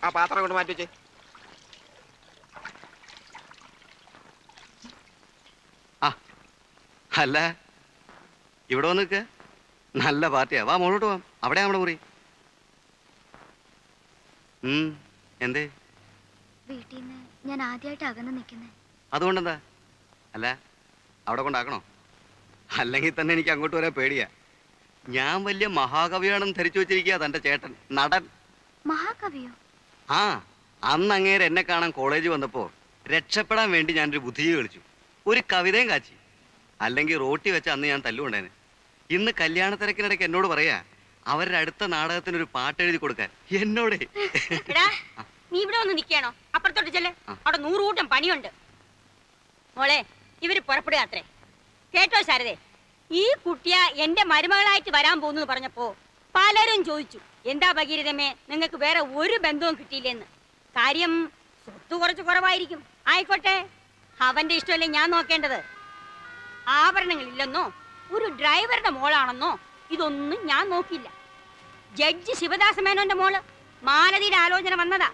ആ പാത്രം കൊണ്ട് മാറ്റി വെച്ചേ. ആ അല്ല, ഇവിടെ വന്ന് നിൽക്കുക. നല്ല പാർട്ടിയാ. വാ മുകളോട്ട് പോവാം. അവിടെ നമ്മുടെ മുറി. എന്തേ? വീട്ടിൽ നിന്ന് ഞാൻ ആദ്യമായിട്ട് അകന്ന് നിൽക്കുന്നത്. അതുകൊണ്ടെന്താ? അല്ല, അവിടെ കൊണ്ടാക്കണോ? അല്ലെങ്കിൽ തന്നെ എനിക്ക് അങ്ങോട്ട് വരാൻ പേടിയാ. ഞാൻ വലിയ മഹാകവിയാണെന്ന് ധരിച്ചു വെച്ചിരിക്കുക തന്റെ ചേട്ടൻ, നടൻ. മഹാകവിയോ? ആ, അന്ന് അങ്ങേര് എന്നെ കാണാൻ കോളേജ് വന്നപ്പോ രക്ഷപ്പെടാൻ വേണ്ടി ഞാനൊരു ബുദ്ധിജീവി കളിച്ചു, ഒരു കവിതയും കാച്ചി. അല്ലെങ്കിൽ റോട്ടി വെച്ച അന്ന് ഞാൻ തല്ലുകൊണ്ടേനെ. ഇന്ന് കല്യാണ തിരക്കിനിടയ്ക്ക് എന്നോട് പറയാ അവരുടെ അടുത്ത നാടകത്തിനൊരു പാട്ട് എഴുതി കൊടുക്കാൻ. എന്നോട് നീ ഇവിടെ ഒന്ന് നിൽക്കണോ? അപ്പുറത്തോട്ട് ചെല്ലേ, അവിടെ 100 കൂട്ടം പണിയുണ്ട്. മോളെ, ഇവര് പുറപ്പെടുക അത്രേ. കേട്ടോ ശാരദേ, ഈ കുട്ടിയ എന്റെ മരുമകളായിട്ട് വരാൻ പോകുന്നു പറഞ്ഞപ്പോ പലരും ചോദിച്ചു, എന്താ ഭഗീരഥമേ നിങ്ങൾക്ക് വേറെ ഒരു ബന്ധവും കിട്ടിയില്ലെന്ന്. കാര്യം സ്വത്ത് കുറച്ച് കുറവായിരിക്കും. ആയിക്കോട്ടെ, അവന്റെ ഇഷ്ടമല്ലേ ഞാൻ നോക്കേണ്ടത്. ആഭരണങ്ങളില്ലെന്നോ ഒരു ഡ്രൈവറുടെ മോളാണെന്നോ ഇതൊന്നും ഞാൻ നോക്കിയില്ല. ജഡ്ജി ശിവദാസ മേനോന്റെ മോള് മാലതിയുടെ ആലോചന വന്നതാ.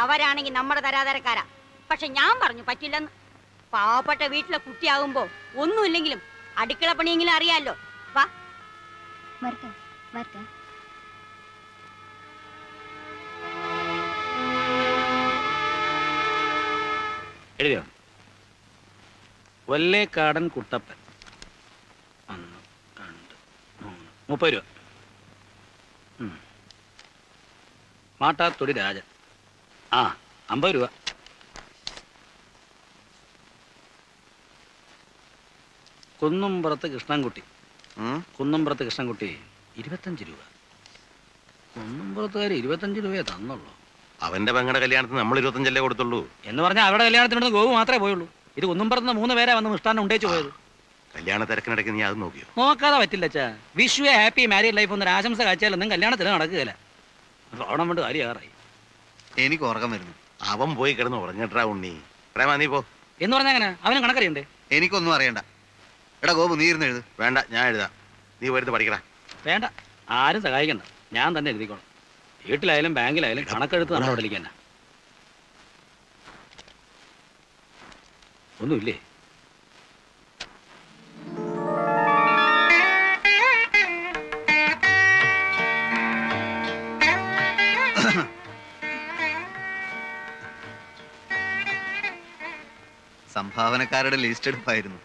അവരാണെങ്കിൽ നമ്മുടെ തരാതരക്കാരാ. പക്ഷെ ഞാൻ പറഞ്ഞു പറ്റില്ലെന്ന്. പാവപ്പെട്ട വീട്ടിലെ കുട്ടിയാകുമ്പോ ഒന്നുമില്ലെങ്കിലും അടുക്കള പണിയെങ്കിലും അറിയാലോ. വാ വരട്ടെ വരട്ടെ. എഴുതിയോ? വല്ലേക്കാടൻ കുട്ടപ്പൻ 1 2 3 30 രൂപ. മാട്ടാത്തൊടി രാജൻ 50 രൂപ. കുന്നുംപുറത്ത് കൃഷ്ണൻകുട്ടി 25 രൂപ. കുന്നുംപുറത്തുകാർ 25 രൂപയെ തന്നുള്ളൂ. അവന്റെ പെങ്ങളുടെ കല്യാണത്തിന് നമ്മൾ 25 കൊടുത്തുള്ളൂ എന്ന് പറഞ്ഞാൽ അവരുടെ കല്യാണത്തിന് ഗോവു മാത്രമേ പോയുള്ളൂ. ഇത് കുന്നുംപുറത്ത് 3 പേരെ വന്ന് മിഷ്ടാനം ഉണ്ടേച്ചു പോയത്. കല്യാണ തിരക്കിനിടയ്ക്ക് നീ അത് നോക്കിയോ? നോക്കാതെ പറ്റില്ല അച്ഛാ. വിഷു ഹാപ്പി മാരീഡ് ലൈഫ് എന്നൊരു ആശംസ കാഴ്ചയാലൊന്നും കല്യാണത്തിന് നടക്കുകയില്ല. ഓണം കൊണ്ട് കാര്യമാറായി. എനിക്ക് ഉറക്കം വരുന്നു. അവൻ പോയി കിടന്ന് ഉറങ്ങട്ടാ ഉണ്ണി. പ്രേമാ നീ പോ. എന്ന് പറഞ്ഞാൽ അങ്ങനെ അവനും കണക്കറിയണ്ടേ? എനിക്കൊന്നും അറിയണ്ട. എടാ ഗോപു, നീ ഇരുന്ന് എഴുത്. വേണ്ട, ഞാൻ എഴുതാം. നീ വരുന്ന് പഠിക്കടാ. വേണ്ട, ആരും സഹായിക്കണ്ട, ഞാൻ തന്നെ എഴുതിക്കോളാം. വീട്ടിലായാലും ബാങ്കിലായാലും കണക്കെടുത്ത് നമ്മുടെ അവിടെ തന്നെ. ഒന്നുമില്ലേ? സംഭാവനക്കാരുടെ ലിസ്റ്റ് എടുപ്പായിരുന്നു.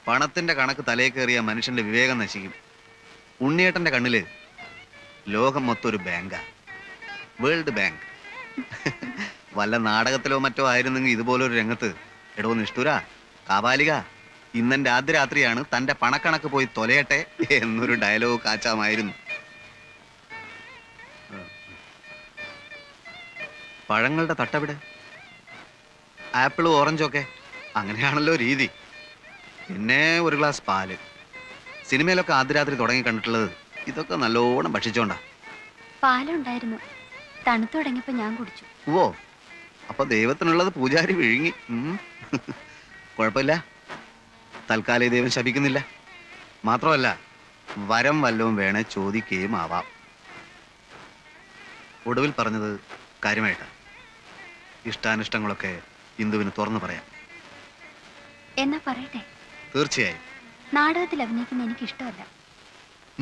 പണത്തിന്റെ കണക്ക് തലേ കയറിയ മനുഷ്യന്റെ വിവേകം നശിക്കും. ഉണ്ണിയേട്ടന്റെ കണ്ണില് ലോകം മൊത്തം ഒരു ബാങ്കാ, വേൾഡ് ബാങ്ക്. വല്ല നാടകത്തിലോ മറ്റോ ആയിരുന്നെങ്കിൽ ഇതുപോലൊരു രംഗത്ത് എടോ നിഷ്ഠുര കാപാലിക, ഇന്നെന്റെ ആദ്യ രാത്രിയാണ്, തന്റെ പണക്കണക്ക് പോയി തൊലയട്ടെ എന്നൊരു ഡയലോഗ് കാച്ചാമായിരുന്നു. പഴങ്ങളുടെ തട്ടവിടെ? ആപ്പിളും ഓറഞ്ചും ഒക്കെ അങ്ങനെയാണല്ലോ രീതി. പിന്നെ ഒരു ഗ്ലാസ് പാല്. സിനിമയിലൊക്കെ ആദ്യ രാത്രി തുടങ്ങി കണ്ടിട്ടുള്ളത് ഇതൊക്കെ നല്ലോണം ഭക്ഷിച്ചോണ്ടാ. പാലുണ്ടായിരുന്നു, തണുത്തു തുടങ്ങിയപ്പോ ഞാൻ കുടിച്ചു. ഓ, അപ്പൊ ദൈവത്തിനുള്ളത് പൂജാരി വിഴുങ്ങി. കുഴപ്പമില്ല, തൽക്കാലം ദൈവം ശപിക്കുന്നില്ല. മാത്രമല്ല വരം വല്ലവും വേണേ ചോദിക്കുകയും ആവാം. ഒടുവിൽ പറഞ്ഞത് കാര്യമായിട്ടാ. ഇഷ്ടാനിഷ്ടങ്ങളൊക്കെ ഇന്ദുവിന് തുറന്നു പറയാം. എന്നാ പറയട്ടെ? തീർച്ചയായും. നാടകത്തിൽ അഭിനയിക്കുന്ന എനിക്ക് ഇഷ്ടമല്ല.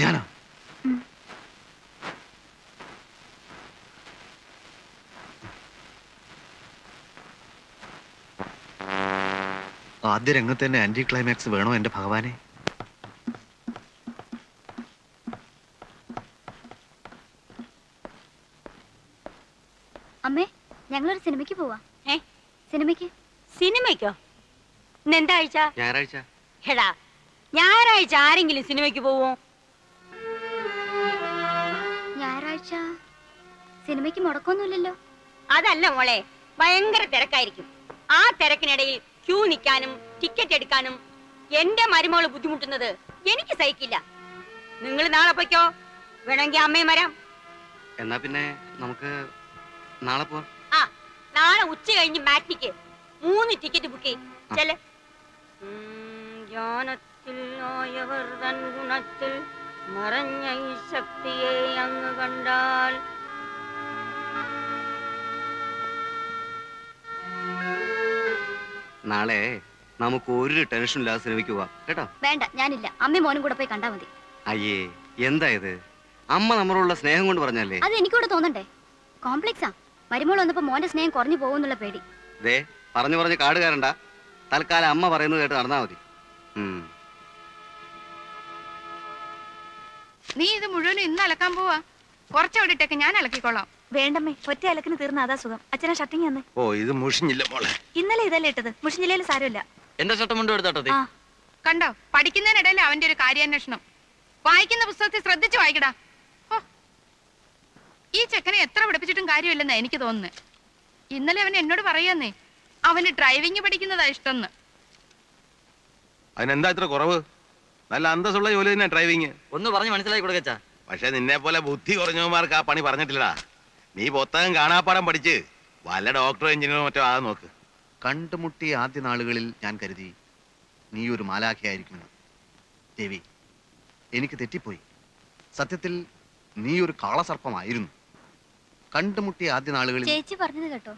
ഞാനോ? ആദ്യ രംഗത്ത് തന്നെ ആന്റി ക്ലൈമാക്സ് വേണോ എന്റെ ഭഗവാനെ? അമ്മേ, ഞങ്ങളൊരു സിനിമയ്ക്ക് പോവാ. സിനിമയ്ക്ക്? സിനിമയ്ക്കോ? ഇന്നെന്താ ആഴ്ച? ഞായറാഴ്ച. എടാ, ഞായറാഴ്ച ആരെങ്കിലും സിനിമയ്ക്ക് പോവോ? ഞായറാഴ്ച സിനിമയ്ക്ക് മുടക്കൊന്നുമില്ലല്ലോ. അതല്ല മോളെ, ഭയങ്കര തിരക്കായിരിക്കും. ആ തിരക്കിനിടയിൽ ക്യൂ നിൽക്കാനും ടിക്കറ്റ് എടുക്കാനും എന്റെ മരുമകള് ബുദ്ധിമുട്ടുന്നത് എനിക്ക് സഹിക്കില്ല. നിങ്ങൾ നാളെ പോയിക്കോ, വേണമെങ്കിൽ അമ്മയും വരാം. എന്നാ പിന്നെ നമുക്ക് നാളെ പോവാം. ആ, നാളെ ഉച്ച കഴിഞ്ഞ് മാറ്റിക്ക് 3 ടിക്കറ്റ് ബുക്ക് ചെയ്യും. ചെല്ലേ. ജ്ഞാനത്തിൽ ആയവർ തൻ ഗുണത്തിൽ മറഞ്ഞ ഈ ശക്തിയെ അങ്ങ് കണ്ടാൽ നാളെ നമുക്ക് ഒരു ടെൻഷൻ ഇല്ലാതെ സിനിമയ്ക്ക് പോവാം കേട്ടോ. വേണ്ട, ഞാനില്ല. അമ്മയും മോനും കൂടെ പോയി കണ്ടാ മതി. അയ്യേ, എന്താ ഇത്? അമ്മ നമ്മളോടുള്ള സ്നേഹം കൊണ്ട് പറഞ്ഞല്ലേ. അത് എനിക്കൂടെ തോന്നണ്ടേ? കോംപ്ലക്സാ. മരുമോൾ വന്നപ്പോ മോന്റെ സ്നേഹം കുറഞ്ഞു പോകുന്നുള്ള പേടി. ദേ പറഞ്ഞു പറഞ്ഞ് കാട് കയറണ്ട. തൽക്കാലം അമ്മ പറയുന്നത് കേട്ട് നടന്നാ മതി. നീ ഇത് മുഴുവനും ഇന്ന് അലക്കാൻ പോവാ? കുറച്ചവിടെ ഇട്ടേക്ക്, ഞാൻ അലക്കിക്കോളാം. വേണ്ടമ്മേ, ഒറ്റ അലക്കിന് തീർന്ന അതാ സുഖം. അച്ഛനെ ഷർട്ടിങ് തന്നെ. ഓ ഇത് മുഷിഞ്ഞില്ല മോളെ. ഇന്നലെ ഇതല്ലേ ഇട്ടത്, മുഷിഞ്ഞില്ലേലും സാരമില്ല. എന്റെ ഷർട്ട് മുണ്ടും എടുത്തോട്ടെ. ആ കണ്ടോ, പഠിക്കുന്നതിനിടയിൽ അവന്റെ ഒരു കാര്യാന്വേഷണം. വായിക്കുന്ന പുസ്തകത്തിൽ ശ്രദ്ധിച്ചു വായിക്കടാ. ഓ, ഈ ചെക്കനെ എത്ര പഠിപ്പിച്ചിട്ടും കാര്യമില്ലെന്നാ എനിക്ക് തോന്നുന്നത്. ഇന്നലെ അവൻ എന്നോട് പറയാന്നേ, അവന് ഡ്രൈവിംഗ് പഠിക്കുന്നതാ ഇഷ്ടംന്ന്. അതിനെന്താ ഇത്ര കുറവ്? നല്ല അന്തസ്സുള്ള ജോലി തന്നെ ഡ്രൈവിങ്. ഒന്ന് പറഞ്ഞ് മനസ്സിലാക്കി കൊടുക്കച്ചാ. പക്ഷെ നിന്നെ പോലെ ബുദ്ധി കുറഞ്ഞവന്മാർക്ക് ആ പണി പറഞ്ഞിട്ടില്ലടാ. നീ പുസ്തകം കാണാപ്പാടം പഠിച്ച് വല്ല ഡോക്ടറോ എഞ്ചിനീയറോ മറ്റോ ആകാൻ നോക്ക്. കണ്ടുമുട്ടിയ ആദ്യ നാളുകളിൽ ഞാൻ കരുതി നീ ഒരു മാലാഖയായിരിക്കുമെന്ന്. ദേവി, എനിക്ക് തെറ്റിപ്പോയി. സത്യത്തിൽ നീ ഒരു കാളസർപ്പമായിരുന്നു. കണ്ടുമുട്ടിയ ആദ്യ നാളുകളിൽ ചേച്ചി പറഞ്ഞത് കേട്ടോ,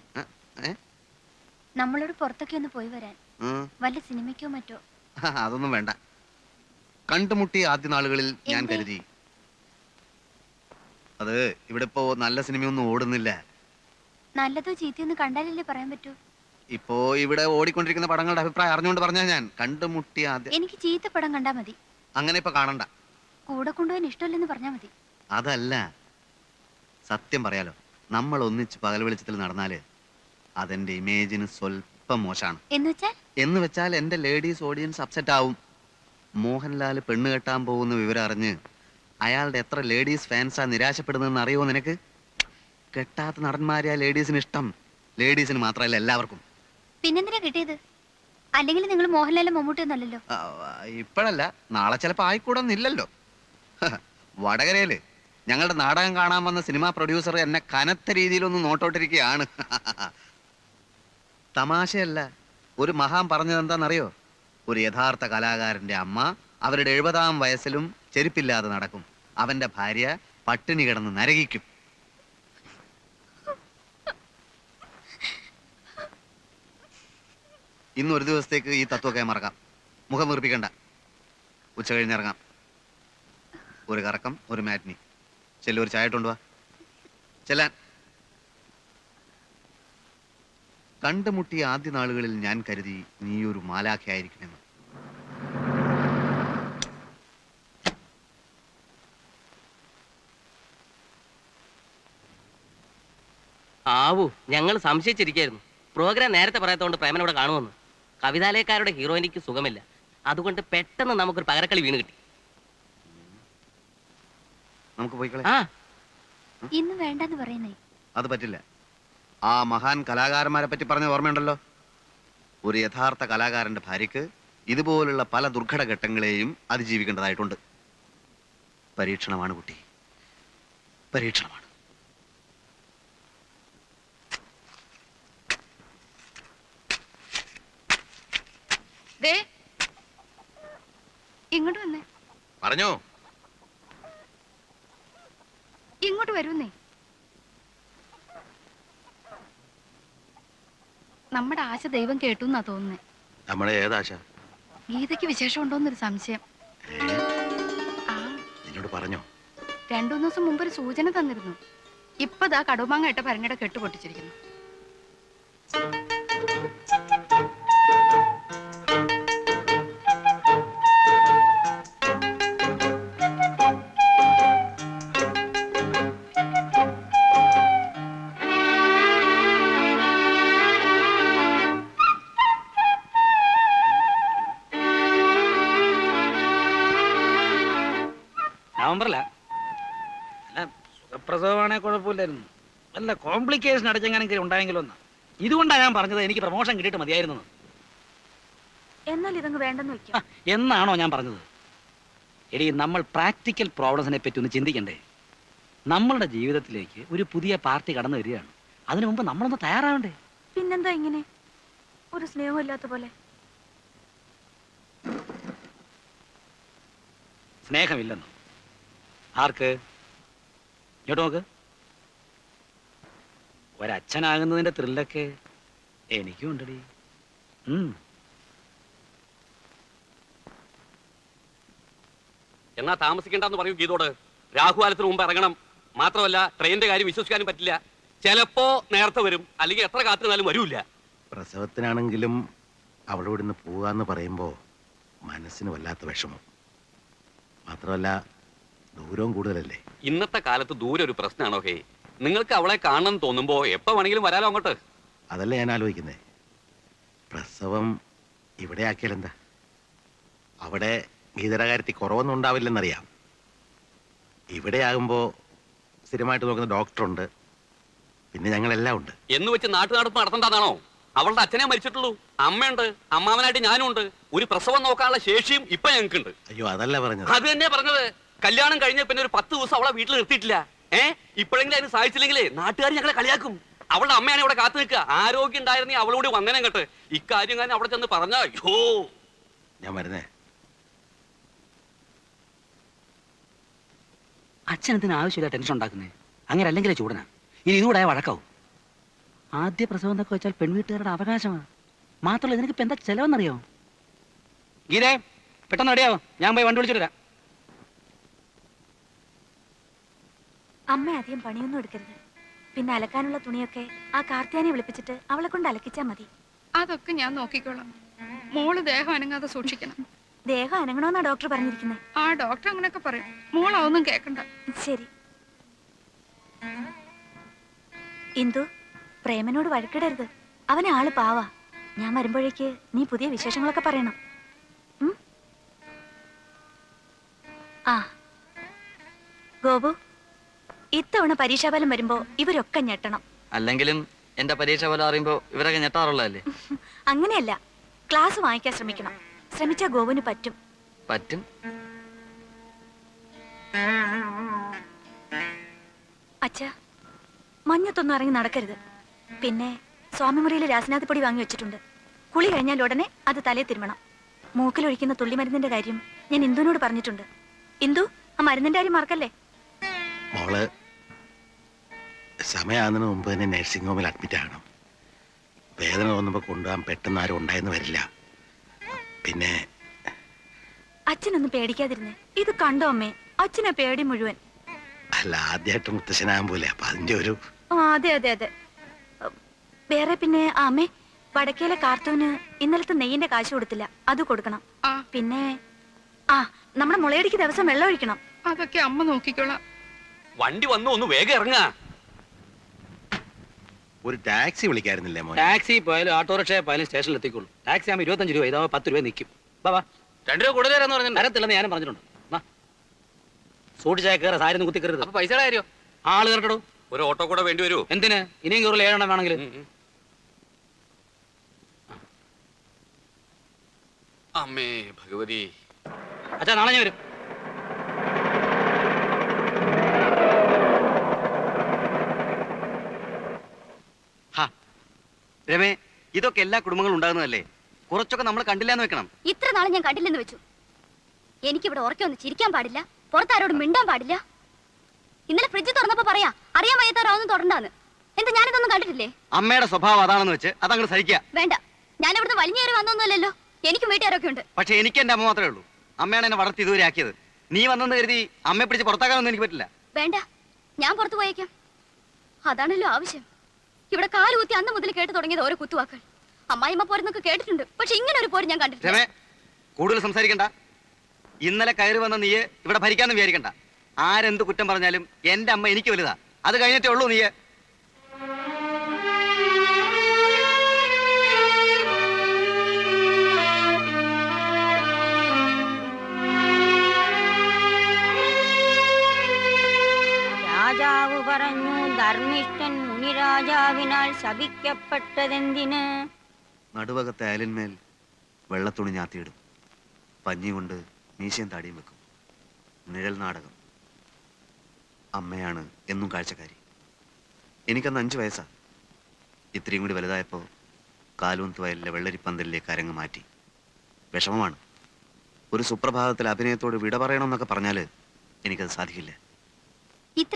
നമ്മളോട് പുറത്തൊക്കെ ഒന്ന് പോയി വരാൻ. വല്ല സിനിമയ്ക്കോ മറ്റോ. അതൊന്നും വേണ്ട. കണ്ടുമുട്ടിയ ആദ്യ നാളുകളിൽ ഞാൻ എന്തേ? കരുതി അത് ഇവിടെ ഇപ്പോ നല്ല സിനിമയൊന്നും ഓടുന്നില്ല. നല്ലതോ ചീത്തയൊന്ന് കണ്ടാലല്ലേ പറയാൻ പറ്റൂ. ഇപ്പോ ഇവിടെ ഓടിക്കൊണ്ടിരിക്കുന്ന പടങ്ങളുടെ അഭിപ്രായം അറിഞ്ഞുകൊണ്ട് പറഞ്ഞാ ഞാൻ കണ്ടുമുട്ടിയ ആദ്യ. എനിക്ക് ചീത്ത പടം കണ്ടാ മതി. അങ്ങനെ ഇപ്പൊ കാണണ്ട. കൂടെ കൊണ്ടുപോകാൻ ഇഷ്ടമല്ലെന്ന് പറഞ്ഞാ മതി. അതല്ല, സത്യം പറയാലോ, നമ്മൾ ഒന്നിച്ച് പകൽ വെളിച്ചത്തിൽ നടന്നാല് അതെന്റെ ഇമേജിന് സ്വല്പം മോശമാണ്. എന്ന് വെച്ചാൽ എന്റെ ലേഡീസ് ഓഡിയൻസ് അപ്സെറ്റ് ആവും. മോഹൻലാൽ പെണ്ണ് കെട്ടാൻ പോകുന്ന വിവരം അറിഞ്ഞ് അയാളുടെ എത്ര ലേഡീസ് ഫാൻസാ നിരാശപ്പെടുന്നതെന്ന് അറിയുമോ നിനക്ക്? കെട്ടാത്ത നടന്മാരെ ആ ലേഡീസിന് ഇഷ്ടം. ലേഡീസിന് മാത്രമല്ല, എല്ലാവർക്കും. പിന്നെന്തിനാ കിട്ടിയത്? അല്ലെങ്കിൽ നിങ്ങൾ മോഹൻലാലും മമ്മൂട്ടിയൊന്നല്ലല്ലോ. ഇപ്പോഴല്ല, നാളെ ചിലപ്പോ ആയിക്കൂടൊന്നില്ലല്ലോ. വടകരയില് ഞങ്ങളുടെ നാടകം കാണാൻ വന്ന സിനിമാ പ്രൊഡ്യൂസർ എന്നെ കനത്ത രീതിയിലൊന്ന് നോട്ടോട്ടിരിക്കുകയാണ്. തമാശയല്ല, ഒരു മഹാൻ പറഞ്ഞത് എന്താണെന്നറിയോ? ഒരു യഥാർത്ഥ കലാകാരന്റെ അമ്മ അവരുടെ 70-ാം വയസ്സിലും ചെരുപ്പില്ലാതെ നടക്കും. അവന്റെ ഭാര്യ പട്ടിണി കിടന്ന് നരകിക്കും. ഇന്ന് ഒരു ദിവസത്തേക്ക് ഈ തത്വമൊക്കെ മറക്കാം. മുഖം വീർപ്പിക്കണ്ട. ഉച്ച കഴിഞ്ഞിറങ്ങാം. ഒരു കറക്കം, ഒരു മാറ്റിനി. ചെല്ലു, ഒരു ചായ കൊണ്ടുവാ. ചെല്ലാൻ. കണ്ടുമുട്ടിയ ആദ്യ നാളുകളിൽ ഞാൻ കരുതി നീ ഒരു മാലാഖയായിരിക്കുമെന്ന്. ആവൂ, ഞങ്ങൾ സംശയിച്ചിരിക്കായിരുന്നു. പ്രോഗ്രാം നേരത്തെ പറയാത്തതുകൊണ്ട് പ്രേമൻ ഇവിടെ കാണുമെന്ന്. കവിതാലയക്കാരുടെ ഹീറോയിനിക്ക് സുഖമില്ല, അതുകൊണ്ട് പെട്ടെന്ന് നമുക്കൊരു പകരക്കളി വീണ് കിട്ടി. നമുക്ക് പോയിക്കളെ. ആ ഇന്ന് വേണ്ടെന്ന് പറയുന്നേ. അത് പറ്റില്ല. ആ മഹാൻ കലാകാരന്മാരെ പറ്റി പറഞ്ഞ ഓർമ്മയുണ്ടല്ലോ. ഒരു യഥാർത്ഥ കലാകാരന്റെ ഭാര്യയ്ക്ക് ഇതുപോലുള്ള പല ദുർഘട ഘട്ടങ്ങളെയും അതിജീവിക്കേണ്ടതായിട്ടുണ്ട്. പരീക്ഷണമാണ് കുട്ടി, പരീക്ഷണമാണ്. ഇങ്ങോട്ട് വന്നേ. പറഞ്ഞോ. ഇങ്ങോട്ട് വരുന്നേ. നമ്മുടെ ആശ ദൈവം കേട്ടു എന്നാ തോന്നുന്നേ. നമ്മുടെ ഏതാശ? ഗീതയ്ക്ക് വിശേഷം ഉണ്ടോന്നൊരു സംശയം. ആ, നിന്നോട് പറഞ്ഞോ? 2-3 ദിവസം മുമ്പ് ഒരു സൂചന തന്നിരുന്നു. ഇപ്പതാ കടുമാങ്ങ ഇട്ട ഭരണിയുടെ കെട്ട് പൊട്ടിച്ചിരിക്കുന്നു. നവംബറില അല്ല, സുഖപ്രസവമാണെ കുഴപ്പമില്ലായിരുന്നു. വല്ല കോംപ്ലിക്കേഷൻ അടച്ചെങ്ങാനെങ്കിലും ഉണ്ടായെങ്കിലും ഒന്ന്. ഇതുകൊണ്ടാണ് ഞാൻ പറഞ്ഞത് എനിക്ക് പ്രമോഷൻ കിട്ടിയിട്ട് മതിയായിരുന്നു. എന്നാൽ ഇതങ്ങ് വേണ്ടെന്ന് വെക്കാം. എന്നാണോ ഞാൻ പറഞ്ഞത്? എടി, നമ്മൾ പ്രാക്ടിക്കൽ പ്രോബ്ലംസിനെ പറ്റി ഒന്ന് ചിന്തിക്കണ്ടേ? നമ്മളുടെ ജീവിതത്തിലേക്ക് ഒരു പുതിയ പാർട്ടി കടന്നു വരികയാണ്. അതിനു മുമ്പ് നമ്മളൊന്ന് തയ്യാറാവണ്ടേ? പിന്നെന്താ ഇങ്ങനെ ഒരു സ്നേഹം ഇല്ലാത്ത പോലെ? സ്നേഹമില്ലെന്നോ? ആർക്ക്? ഇങ്ങോട്ട് നോക്ക്. ഒരച്ഛനാകുന്നതിന്റെ ത്രില്ലൊക്കെ എനിക്കും ഉണ്ടടി. ഉം. എന്നാ താമസിക്കണ്ടെന്ന് പറയൂ ഗീതോട്. രാഹുകാലത്തിന് മുമ്പ് ഇറങ്ങണം. മാത്രമല്ല ട്രെയിനിന്റെ കാര്യം വിശ്വസിക്കാനും പറ്റില്ല. ചിലപ്പോ നേരത്തെ വരും, അല്ലെങ്കിൽ എത്ര കാത്തിരുന്നാലും വരൂല്ല. പ്രസവത്തിനാണെങ്കിലും അവളോട് ഇന്ന് പോകാന്ന് പറയുമ്പോ മനസ്സിന് വല്ലാത്ത വിഷമം. മാത്രമല്ല ദൂരവും കൂടുതലല്ലേ. ഇന്നത്തെ കാലത്ത് ദൂരെ ഒരു പ്രശ്നമാണോ ഹേ? നിങ്ങൾക്ക് അവളെ കാണണം തോന്നുമ്പോ എപ്പോ വേണമെങ്കിലും വരാലോ അങ്ങോട്ട്. അതല്ല ഞാൻ ആലോചിക്കുന്നേ. പ്രസവം ഇവിടെ ആക്കിയാലെന്താ? അവിടെ ഗീതയുടെ കാര്യത്തിൽ കുറവൊന്നും ഉണ്ടാവില്ലെന്നറിയാം. ഇവിടെ ആകുമ്പോ സ്ഥിരമായിട്ട് നോക്കുന്ന ഡോക്ടറുണ്ട്, പിന്നെ ഞങ്ങളെല്ലാം ഉണ്ട്. എന്ന് വെച്ച് നാട്ടുനടപ്പ് നടത്തണ്ടെന്നാണോ? അവളുടെ അച്ഛനെ മരിച്ചിട്ടുള്ളൂ, അമ്മയുണ്ട്, അമ്മാവനായിട്ട് ഞാനും ഉണ്ട്. ഒരു പ്രസവം നോക്കാനുള്ള ശേഷിയും ഇപ്പൊ ഞങ്ങൾക്കുണ്ട്. അയ്യോ അതല്ല പറഞ്ഞത്. അത് തന്നെ പറഞ്ഞത്. കല്യാണം കഴിഞ്ഞ പിന്നെ ഒരു 10 ദിവസം അവളെ വീട്ടിൽ നിർത്തിയിട്ടില്ല. ഇപ്പോഴെങ്കിലും അതിന് സാധിച്ചില്ലെങ്കിലേ നാട്ടുകാർ ഞങ്ങളെ കളിയാക്കും. അവളുടെ അമ്മയാണ് ഇവിടെ കാത്തു നിൽക്കുക. ആരോഗ്യം ഉണ്ടായിരുന്നേ അവളോട് വന്നേനെ കേട്ട്. ഇക്കാര്യം ഞാൻ അവിടെ ചെന്ന് പറഞ്ഞ അയ്യോ. ഞാൻ വരുന്നേ. അച്ഛനത്തിന് ആവശ്യമില്ല ടെൻഷൻ ഉണ്ടാക്കുന്നേ. അങ്ങനെ അല്ലെങ്കിലേ ചൂടനാ. ഇനി ഇതുകൂടെ വഴക്കാവും. ആദ്യ പ്രസവം എന്നൊക്കെ വെച്ചാൽ പെൺവീട്ടുകാരുടെ അവകാശമാണ്. മാത്രമല്ല ഇതിനൊക്കെ ഇപ്പൊ എന്താ ചെലവെന്നറിയോ? ഗീതേ, പെട്ടെന്ന് റെഡിയാവോ, ഞാൻ പോയി വണ്ടി വിളിച്ചിട്ട് വരാം. അമ്മ അധികം പണിയൊന്നും എടുക്കരുത്. പിന്നെ അലക്കാനുള്ള തുണിയൊക്കെ ആ കാർത്തിയാനെ വിളിപ്പിച്ചിട്ട് അവളെ കൊണ്ട് അലക്കിച്ചാ മതി. അതൊക്കെ ഞാൻ നോക്കിക്കോളാം. മോള് ദേഹം അനങ്ങാതെ സൂക്ഷിക്കണം. ദേഹം അനങ്ങണമെന്നാ ഡോക്ടർ പറഞ്ഞിരിക്കുന്നത്. ആ ഡോക്ടർ അങ്ങനെയൊക്കെ പറയും. മോൾ അതൊന്നും കേക്കണ്ട. ശരി. ഇന്ദു, പ്രേമനോട് വഴക്കിടരുത്. അവനെ ആള് പാവാ. ഞാൻ വരുമ്പോഴേക്ക് നീ പുതിയ വിശേഷങ്ങളൊക്കെ പറയണം. ആ ഗോപു, ഇത്തവണ പരീക്ഷാഫലം വരുമ്പോ ഇവരൊക്കെ ഞെട്ടണം. അല്ലെങ്കിലും എന്റെ പരീക്ഷ പോലെ അറിയുമ്പോ ഇവരൊക്കെ ഞെട്ടാറുള്ളതല്ലേ? അങ്ങനെയല്ല, ക്ലാസ് വാങ്ങിക്കാൻ ശ്രമിക്കണം. ശ്രമിച്ചാ ഗോപുവിന് പറ്റും. പറ്റും. അച്ഛാ, മഞ്ഞത്തൊന്നും ഇറങ്ങി നടക്കരുത്. പിന്നെ സ്വാമിമുറിയിൽ രാസനാഥ് പൊടി വാങ്ങി വെച്ചിട്ടുണ്ട്. കുളി കഴിഞ്ഞാൽ ഉടനെ അത് തലേ തിരുമണം. മൂക്കിലൊഴിക്കുന്ന തുള്ളിമരുന്നിന്റെ കാര്യം ഞാൻ ഇന്ദുവിനോട് പറഞ്ഞിട്ടുണ്ട്. ഇന്ദു, ആ മരുന്നിന്റെ കാര്യം മറക്കല്ലേ. മോള് സമയമാകുന്നതിന് മുമ്പ് തന്നെ നഴ്സിംഗ് ഹോമിൽ അഡ്മിറ്റ് ആകണം. വേദന തോന്നുമ്പോൾ കൊണ്ടുപോകാൻ പെട്ടെന്ന് ആരും ഉണ്ടായെന്ന് വരില്ല. പിന്നെ അച്ഛനൊന്നും പേടിക്കാതിരുന്നേ. ഇത് കണ്ടോ അമ്മേ, അച്ഛനെ പേടി മുഴുവൻ. അല്ല, ആദ്യമായിട്ട് മുത്തശ്ശനാകാൻ പോലെ, അപ്പൊ അതിന്റെ ഒരു അതെ അതെ അതെ. വേറെ പിന്നെ അമ്മേ, വടക്കേലെ കാർത്തൂന് ഇന്നലത്തെ നെയ്യിന്റെ കാശ് കൊടുത്തില്ല, അത് കൊടുക്കണം. പിന്നെ നമ്മുടെ മുളയടിക്ക് ദിവസം വെള്ളം ഒഴിക്കണം. അതൊക്കെ അമ്മ നോക്കിക്കോളാം. വണ്ടി വന്നു, ഒന്ന് വേഗം ഇറങ്ങാ. ഒരു ടാക്സി വിളിക്കായിരുന്നില്ലേ മോനെ? ടാക്സി പോയാലും ഓട്ടോറിക്ഷ പോയാലും സ്റ്റേഷനിൽ എത്തിക്കുള്ളൂ. ടാക്സി ആകുമ്പോൾ 25 രൂപ, ഇതാവുമ്പോൾ 10 രൂപ നിൽക്കും. ബാബാ, 2 രൂപ കൂടുതൽ തരാന്ന് പറഞ്ഞു. തരത്തില്ലെന്ന് ഞാനും പറഞ്ഞിട്ടുണ്ട്. സൂക്ഷിച്ചാൽ കയറ, സാരി ഒന്നും കുത്തിക്കരുത്. അപ്പൊ പൈസയുടെ കാര്യോ? ആള് കയറട്ടോ. ഒരു ഓട്ടോ കൂടെ വേണ്ടി വരൂ. എന്തിന്? ഇനിയും കയറില്ല, 7 എണ്ണം വേണമെങ്കിൽ. അമ്മേ ഭഗവതി. അച്ഛാ, നാളെ ഞാൻ വരും. രമേ, ഇതൊക്കെ എല്ലാ കുടുംബങ്ങളും ഉണ്ടാകുന്നതല്ലേ? കുറച്ചൊക്കെ നമ്മൾ കണ്ടില്ലാന്ന് വെക്കണം. ഇത്ര നാളെ ഞാൻ കണ്ടില്ലെന്ന് വെച്ചു. എനിക്കിവിടെ ഉറക്കൊന്ന് ചിരിക്കാൻ പാടില്ല, പുറത്താരോടും മിണ്ടാൻ പാടില്ല. ഇന്നലെ ഫ്രിഡ്ജ് തുറന്നപ്പോ പറയാ അറിയാൻ വയ്യാത്തവരൊന്നും തുടണ്ടാന്ന്. എന്താ ഞാനിതൊന്നും കണ്ടിട്ടില്ലേ? അമ്മയുടെ സ്വഭാവം അതാണെന്ന് വെച്ച് അതങ്ങ് സഹിക്കുക. വേണ്ട, ഞാൻ ഇവിടുന്ന് വലിഞ്ഞേറി വന്നൊന്നുമല്ലല്ലോ. എനിക്ക് വീട്ടുകാരൊക്കെ ഉണ്ട്. പക്ഷെ എനിക്ക് എന്റെ അമ്മ മാത്രമേ ഉള്ളൂ. അമ്മയാണ് എന്നെ വളർത്തി ഇതുവരെ ആക്കിയത്. നീ വന്നെന്ന് കരുതി അമ്മയെ പിടിച്ച് പുറത്താക്കാനൊന്നും എനിക്ക് പറ്റില്ല. വേണ്ട, ഞാൻ പുറത്തു പോയേക്കാം. അതാണല്ലോ ആവശ്യം. ഇവിടെ കാലുകുത്തി അന്ന് മുതൽ കേട്ട് തുടങ്ങിയത് ഓരോ കുത്തുവാക്കൾ. അമ്മായിമ്മ പോരെന്നൊക്കെ കേട്ടിട്ടുണ്ട്, പക്ഷെ ഇങ്ങനെ ഒരു പോര് ഞാൻ കണ്ടിട്ടില്ല. രമേ, കൂടുതൽ സംസാരിക്കണ്ട. ഇന്നലെ കയറി വന്ന നീയെ ഇവിടെ ഭരിക്കാന്ന് വിചാരിക്കണ്ട. ആരെന്ത് കുറ്റം പറഞ്ഞാലും എന്റെ അമ്മ എനിക്ക് വലുതാ. അത് കഴിഞ്ഞിട്ടേ ഉള്ളൂ നീയെ. രാജാവ് പറഞ്ഞു, ധർമ്മിഷ്ഠൻ മുനിരാജാവിനാൽ ശപിക്കപ്പെട്ടതെന്തിന്? നടുവകത്തെ അയലിന്മേൽ വെള്ളത്തുണി ഞാത്തിയിടും. പഞ്ഞി കൊണ്ട് മീശയും താടിയും വെക്കും. നിഴൽ നാടകം. അമ്മയാണ് എന്നും കാഴ്ചക്കാരി. എനിക്കന്ന് 5 വയസ്സാ. ഇത്രയും കൂടി വലുതായപ്പോൾ കാലൂന്ത് വയലിലെ വെള്ളരിപ്പന്തലിലേക്ക് അരങ്ങ് മാറ്റി. വിഷമമാണ്. ഒരു സുപ്രഭാതത്തിൽ അഭിനയത്തോട് വിട പറയണമെന്നൊക്കെ പറഞ്ഞാൽ എനിക്കത് സാധിക്കില്ല. ഇത്ര